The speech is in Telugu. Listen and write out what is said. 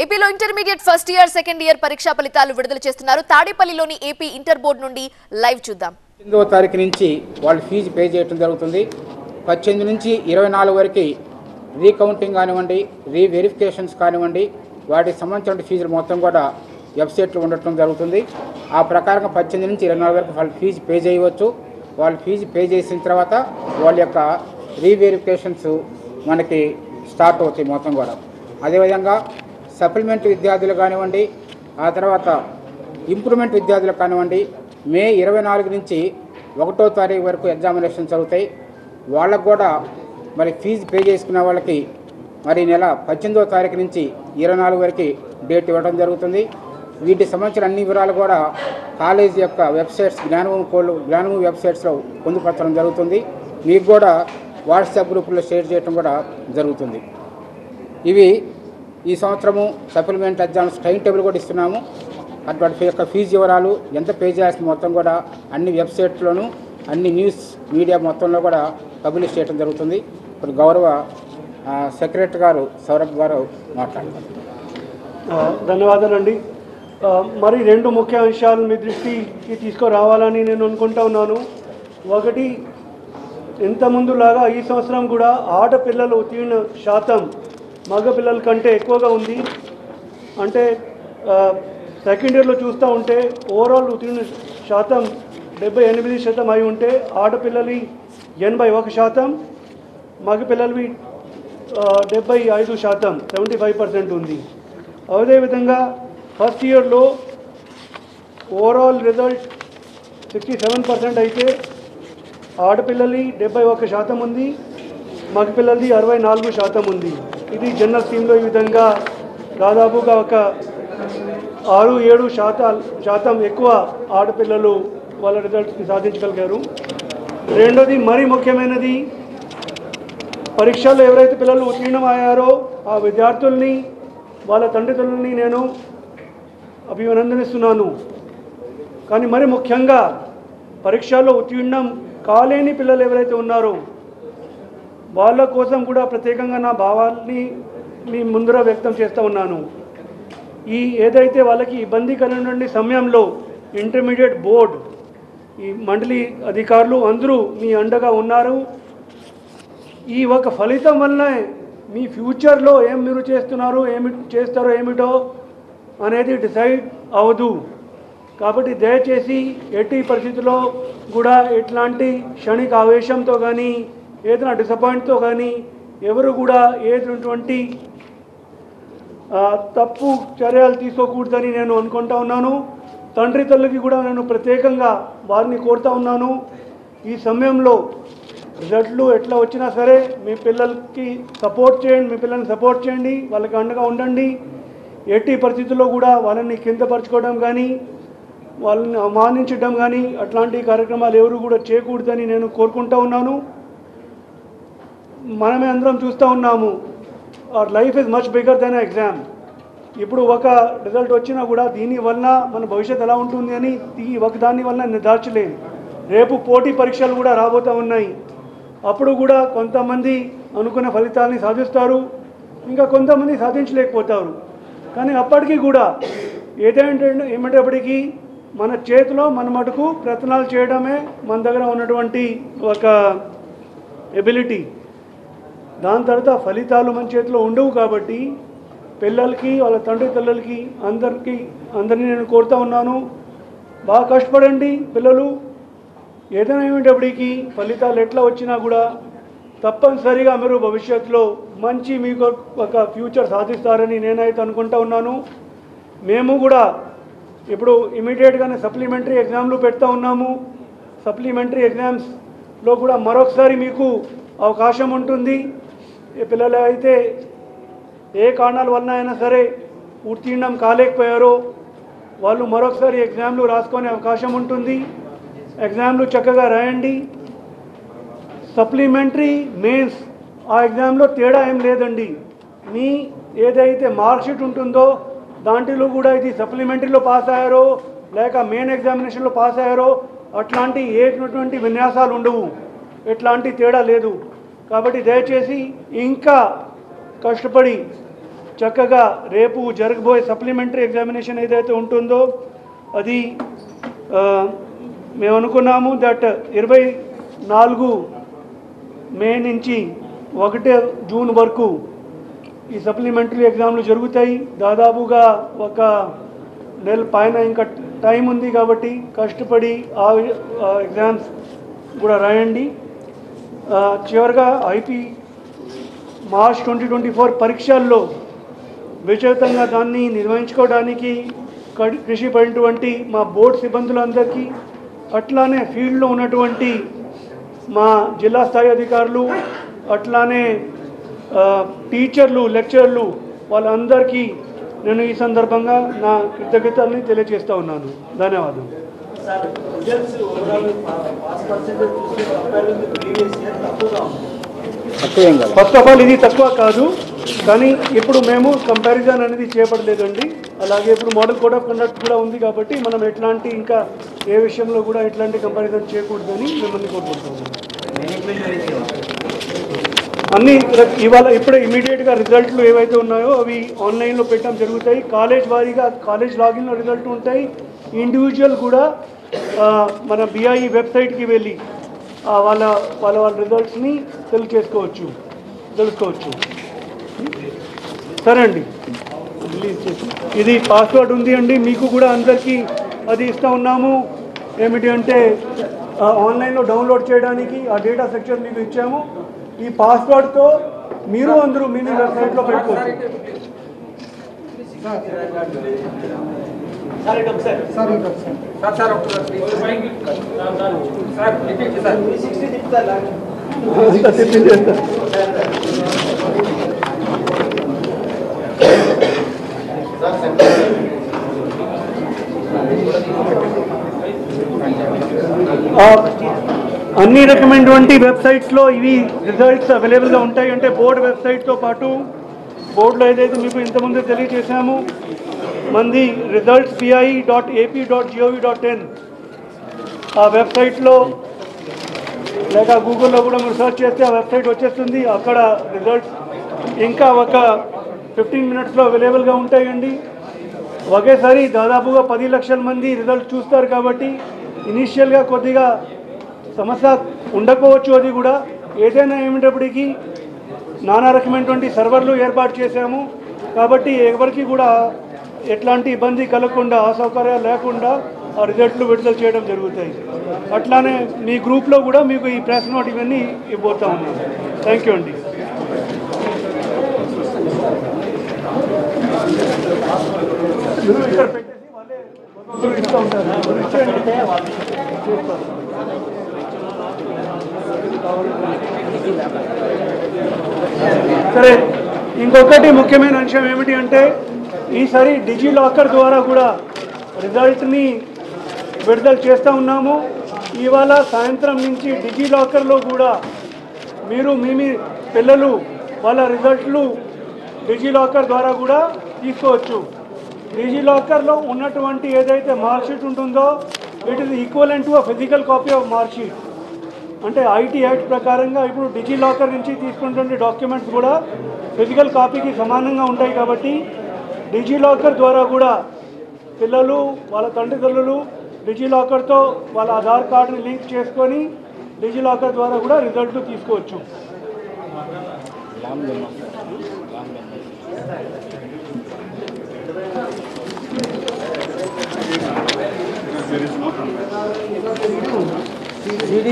ఏపీలో intermediate first year second year పరీక్షా ఫలితాలు విడుదల చేస్తున్నారు. తాడేపల్లిలోని ఏపీ ఇంటర్ బోర్డు నుండి లైవ్ చూద్దాం. 8వ తారీఖు నుంచి వాళ్ళు ఫీజు పే చేయడం జరుగుతుంది. 18 నుంచి 24 వరకు రీకౌంటింగ్ కానివ్వండి, రీవెరిఫికేషన్స్ కానివ్వండి, వాటికి సంబంధించిన ఫీజులు మొత్తం కూడా వెబ్సైట్లో ఉండటం జరుగుతుంది. ఆ ప్రకారంగా 18 నుంచి 24 వరకు వాళ్ళు ఫీజు పే చేయవచ్చు. వాళ్ళు ఫీజు పే చేసిన తర్వాత వాళ్ళ యొక్క రీవెరిఫికేషన్స్ మనకి స్టార్ట్ అవుతాయి మొత్తం కూడా. అదేవిధంగా సప్లిమెంట్ విద్యార్థులు కానివ్వండి, ఆ తర్వాత ఇంప్రూవ్మెంట్ విద్యార్థులు కానివ్వండి, మే 24 నుంచి 1వ తారీఖు వరకు ఎగ్జామినేషన్స్ జరుగుతాయి. వాళ్ళకు కూడా మరి ఫీజు పే చేసుకున్న వాళ్ళకి మరి నెల 18వ తారీఖు నుంచి 24 వరకు డేట్ ఇవ్వడం జరుగుతుంది. వీటికి సంబంధించిన అన్ని వివరాలు కూడా కాలేజీ యొక్క వెబ్సైట్స్ జ్ఞానభూమి వెబ్సైట్స్లో పొందుపరచడం జరుగుతుంది. మీకు కూడా వాట్సాప్ గ్రూపుల్లో షేర్ చేయడం కూడా జరుగుతుంది. ఇవి ఈ సంవత్సరము సప్లిమెంట్ ఎగ్జామ్స్ టైం టేబుల్ కూడా ఇస్తున్నాము. అటువంటి యొక్క ఫీజు వివరాలు ఎంత పే చేయాల్సిన మొత్తం కూడా అన్ని వెబ్సైట్లోనూ అన్ని న్యూస్ మీడియా మొత్తంలో కూడా పబ్లిష్ చేయడం జరుగుతుంది. ఇప్పుడు గౌరవ సెక్రటరీ గారు సౌరభ్ గారు మాట్లాడతారు. ధన్యవాదాలండి. మరి 2 ముఖ్య అంశాలు మీ దృష్టికి తీసుకురావాలని నేను అనుకుంటా ఉన్నాను. ఒకటి, ఇంతకుముందులాగా ఈ సంవత్సరం కూడా ఆడపిల్లలు ఉత్తీర్ణ శాతం మగ పిల్లల కంటే ఎక్కువగా ఉంది. అంటే సెకండ్ ఇయర్లో చూస్తూ ఉంటే ఓవరాల్ ఉత్తీర్ణ శాతం 78% అయి ఉంటే ఆడపిల్లలు 81%, మగపిల్లలవి 75%, 75% ఉంది. అదేవిధంగా ఫస్ట్ ఇయర్లో ఓవరాల్ రిజల్ట్ 67% అయితే ఆడపిల్లలి 71% ఉంది, మగపిల్లలది 64% ఉంది. ఇది జనరల్ స్కీమ్లో ఈ విధంగా దాదాపుగా ఒక 6-7% ఎక్కువ ఆడపిల్లలు వాళ్ళ రిజల్ట్స్ని సాధించగలిగారు. రెండోది, మరీ ముఖ్యమైనది, పరీక్షల్లో ఎవరైతే పిల్లలు ఉత్తీర్ణమయ్యారో ఆ విద్యార్థుల్ని వాళ్ళ తల్లిదండ్రులని నేను అభినందనిస్తున్నాను. కానీ మరి ముఖ్యంగా పరీక్షల్లో ఉత్తీర్ణం కాలేని పిల్లలు ఎవరైతే ఉన్నారో వాళ్ళ కోసం కూడా ప్రత్యేకంగా నా భావాల్ని మీ ముందర వ్యక్తం చేస్తూ ఉన్నాను. ఏదైతే వాళ్ళకి ఇబ్బందికరమైన సమయంలో ఇంటర్మీడియట్ బోర్డు, ఈ మండలి అధికారులు అందరూ మీ అండగా ఉన్నారు. ఈ ఒక ఫలితం వల్లనే మీ ఫ్యూచర్లో ఏం మీరు చేస్తున్నారో చేస్తారో ఏమిటో అనేది డిసైడ్ అవ్వదు. కాబట్టి దయచేసి ఎట్టి పరిస్థితుల్లో కూడా ఎట్లాంటి క్షణిక ఆవేశంతో కానీ ఏదైనా డిసప్పాయింట్తో కానీ ఎవరు కూడా ఏటువంటి తప్పు చర్యలు తీసుకోకూడదని నేను అనుకుంటా ఉన్నాను. తండ్రి తల్లికి కూడా నేను ప్రత్యేకంగా వారిని కోరుతా ఉన్నాను. ఈ సమయంలో రిజల్ట్లు ఎట్లా వచ్చినా సరే మీ పిల్లలకి సపోర్ట్ చేయండి, మీ పిల్లల్ని సపోర్ట్ చేయండి, వాళ్ళకి అండగా ఉండండి. ఎట్టి పరిస్థితుల్లో కూడా వాళ్ళని కిందపరచుకోవడం కానీ వాళ్ళని అవమానించడం కానీ అట్లాంటి కార్యక్రమాలు ఎవరు కూడా చేయకూడదని నేను కోరుకుంటా ఉన్నాను. మనమే అందరం చూస్తూ ఉన్నాము, our life is much bigger than exam. ఇప్పుడు ఒక రిజల్ట్ వచ్చినా కూడా దీనివల్ల మన భవిష్యత్తు ఎలా ఉంటుంది అని దాని వల్ల నిర్ధారించలేము. రేపు పోటీ పరీక్షలు కూడా రాబోతూ ఉన్నాయి. అప్పుడు కూడా కొంతమంది అనుకున్న ఫలితాలని సాధిస్తారు, ఇంకా కొంతమంది సాధించలేకపోతారు. కానీ అప్పటికీ కూడా ఏమంటేప్పటికీ మన చేతిలో మన మటుకు ప్రయత్నాలు చేయడమే మన దగ్గర ఉన్నటువంటి ఒక ఎబిలిటీ. దాని తర్వాత ఫలితాలు మన చేతిలో ఉండవు. కాబట్టి పిల్లలకి వాళ్ళ తండ్రి తల్లులకి అందరినీ నేను కోరుతా ఉన్నాను, బాగా కష్టపడండి పిల్లలు. ఏదైనా ఏమిటప్పటికీ ఫలితాలు ఎట్లా వచ్చినా కూడా తప్పనిసరిగా మీరు భవిష్యత్తులో మంచి మీకు ఒక ఫ్యూచర్ సాధిస్తారని నేనైతే అనుకుంటా ఉన్నాను. మేము కూడా ఇప్పుడు ఇమీడియట్గానే సప్లిమెంటరీ ఎగ్జామ్లు పెడతా ఉన్నాము. సప్లిమెంటరీ ఎగ్జామ్స్లో కూడా మరొకసారి మీకు అవకాశం ఉంటుంది. పిల్లలు అయితే ఏ కారణాల వలన అయినా సరే ఉత్తీర్ణం కాలేకపోయారో వాళ్ళు మరొకసారి ఎగ్జామ్లు రాసుకునే అవకాశం ఉంటుంది. ఎగ్జామ్లు చక్కగా రాయండి. సప్లిమెంటరీ మెయిన్స్ ఆ ఎగ్జామ్లో తేడా ఏం లేదండి. మీ ఏదైతే మార్క్షీట్ ఉంటుందో దాంట్లో కూడా ఇది సప్లిమెంటరీలో పాస్ అయ్యారో లేక మెయిన్ ఎగ్జామినేషన్లో పాస్ అయ్యారో అట్లాంటి ఏటువంటి విన్యాసాలు ఉండవు, ఎట్లాంటి తేడా లేదు. కాబట్టి దయచేసి ఇంకా కష్టపడి చక్కగా రేపు జరగబోయే సప్లిమెంటరీ ఎగ్జామినేషన్ ఏదైతే ఉంటుందో అది మేము అనుకున్నాము దట్ 24 మే నుంచి 1 జూన్ వరకు ఈ సప్లిమెంటరీ ఎగ్జామ్లు జరుగుతాయి. దాదాపుగా ఒక నెల పైన ఇంకా టైం ఉంది కాబట్టి కష్టపడి ఆ ఎగ్జామ్స్ కూడా రాయండి. చివరిగా ఐపీ మార్చ్ 2024 పరీక్షల్లో విజయవంతంగా దాన్ని నిర్వహించుకోవడానికి కృషి పడినటువంటి మా బోర్డు సిబ్బందులందరికీ, అట్లానే ఫీల్డ్లో ఉన్నటువంటి మా జిల్లా స్థాయి అధికారులు, అట్లానే టీచర్లు, లెక్చరర్లు వాళ్ళందరికీ నేను ఈ సందర్భంగా నా కృతజ్ఞతల్ని తెలియజేస్తూ ఉన్నాను. ధన్యవాదాలు. ఫస్ట్ ఆఫ్ ఆల్ ఇది తక్కువ కాదు, కానీ ఇప్పుడు మేము కంపారిజన్ అనేది చేపడలేదండి. అలాగే ఇప్పుడు మోడల్ కోడ్ ఆఫ్ కండక్ట్ కూడా ఉంది కాబట్టి మనం ఎట్లాంటి ఇంకా ఏ విషయంలో కూడా ఎట్లాంటి కంపారిజన్ చేయకూడదని మిమ్మల్ని కోరుకుంటున్నాము. అన్నీ ఇవాళ ఇప్పుడే ఇమీడియట్గా రిజల్ట్లు ఏవైతే ఉన్నాయో అవి ఆన్లైన్లో పెట్టడం జరుగుతాయి. కాలేజ్ వారీగా కాలేజ్ లాగిన్లో రిజల్ట్ ఉంటాయి. ఇండివిజువల్ కూడా మన బిఐఈ వెబ్సైట్కి వెళ్ళి వాళ్ళ వాళ్ళ వాళ్ళ రిజల్ట్స్ని తెలుసుకోవచ్చు. సరే అండి, ఇది పాస్వర్డ్ ఉంది అండి, మీకు కూడా అందరికీ అది ఇస్తూ ఉన్నాము. ఏమిటి అంటే ఆన్లైన్లో డౌన్లోడ్ చేయడానికి ఆ డేటా సెక్షన్ మీకు ఇచ్చాము. ఈ పాస్వర్డ్తో మీరు అందరూ మీ వెబ్సైట్లో పెట్టుకోవచ్చు. అన్ని రకమైనటువంటి వెబ్సైట్స్లో ఇవి రిజల్ట్స్ అవైలబుల్గా ఉంటాయి. అంటే బోర్డు వెబ్సైట్తో పాటు బోర్డులో ఏదైతే మీకు ఇంతకుముందు తెలియజేశాము మంది resultspi.ap.gov.in ఆ వెబ్సైట్లో లేక గూగుల్లో కూడా మీరు సెర్చ్ చేస్తే ఆ వెబ్సైట్ వచ్చేస్తుంది. అక్కడ రిజల్ట్స్ ఇంకా ఒక 15 మినిట్స్లో అవైలబుల్గా ఉంటాయండి. ఒకేసారి దాదాపుగా 10 లక్షల మంది రిజల్ట్ చూస్తారు కాబట్టి ఇనీషియల్గా కొద్దిగా సమస్య ఉండకపోవచ్చు. అది కూడా ఏదైనా ఏమిటప్పటికీ నానా రకమైనటువంటి సర్వర్లు ఏర్పాటు చేశాము కాబట్టి ఎవరికి కూడా ఎట్లాంటి ఇబ్బంది కలగకుండా, అసౌకర్యాలు లేకుండా ఆ రిజల్ట్లు విడుదల చేయడం జరుగుతాయి. అట్లానే మీ గ్రూప్లో కూడా మీకు ఈ ప్రెస్ నోట్ ఇవన్నీ ఇవ్వబోతా ఉన్నాం. థ్యాంక్ యూ అండి. ఇక్కడ పెట్టేసి వాళ్ళే ఇస్తూ ఉంటారు. సరే, ఇంకొకటి ముఖ్యమైన అంశం ఏమిటి అంటే ఈసారి డిజిలాకర్ ద్వారా కూడా రిజల్ట్ని విడుదల చేస్తూ ఉన్నాము. ఇవాళ సాయంత్రం నుంచి డిజిలాకర్లో కూడా మీరు మీ పిల్లలు వాళ్ళ రిజల్ట్లు డిజిలాకర్ ద్వారా కూడా తీసుకోవచ్చు. డిజిలాకర్లో ఉన్నటువంటి ఏదైతే మార్క్షీట్ ఉంటుందో it is equivalent to a physical copy of marksheet. అంటే ఐటీ యాక్ట్ ప్రకారంగా ఇప్పుడు డిజిలాకర్ నుంచి తీసుకున్నటువంటి డాక్యుమెంట్స్ కూడా ఫిజికల్ కాపీకి సమానంగా ఉంటాయి కాబట్టి డిజిలాకర్ ద్వారా కూడా పిల్లలు వాళ్ళ తల్లిదండ్రులు డిజిలాకర్తో వాళ్ళ ఆధార్ కార్డుని లింక్ చేసుకొని డిజిలాకర్ ద్వారా కూడా రిజల్ట్ తీసుకోవచ్చు. CD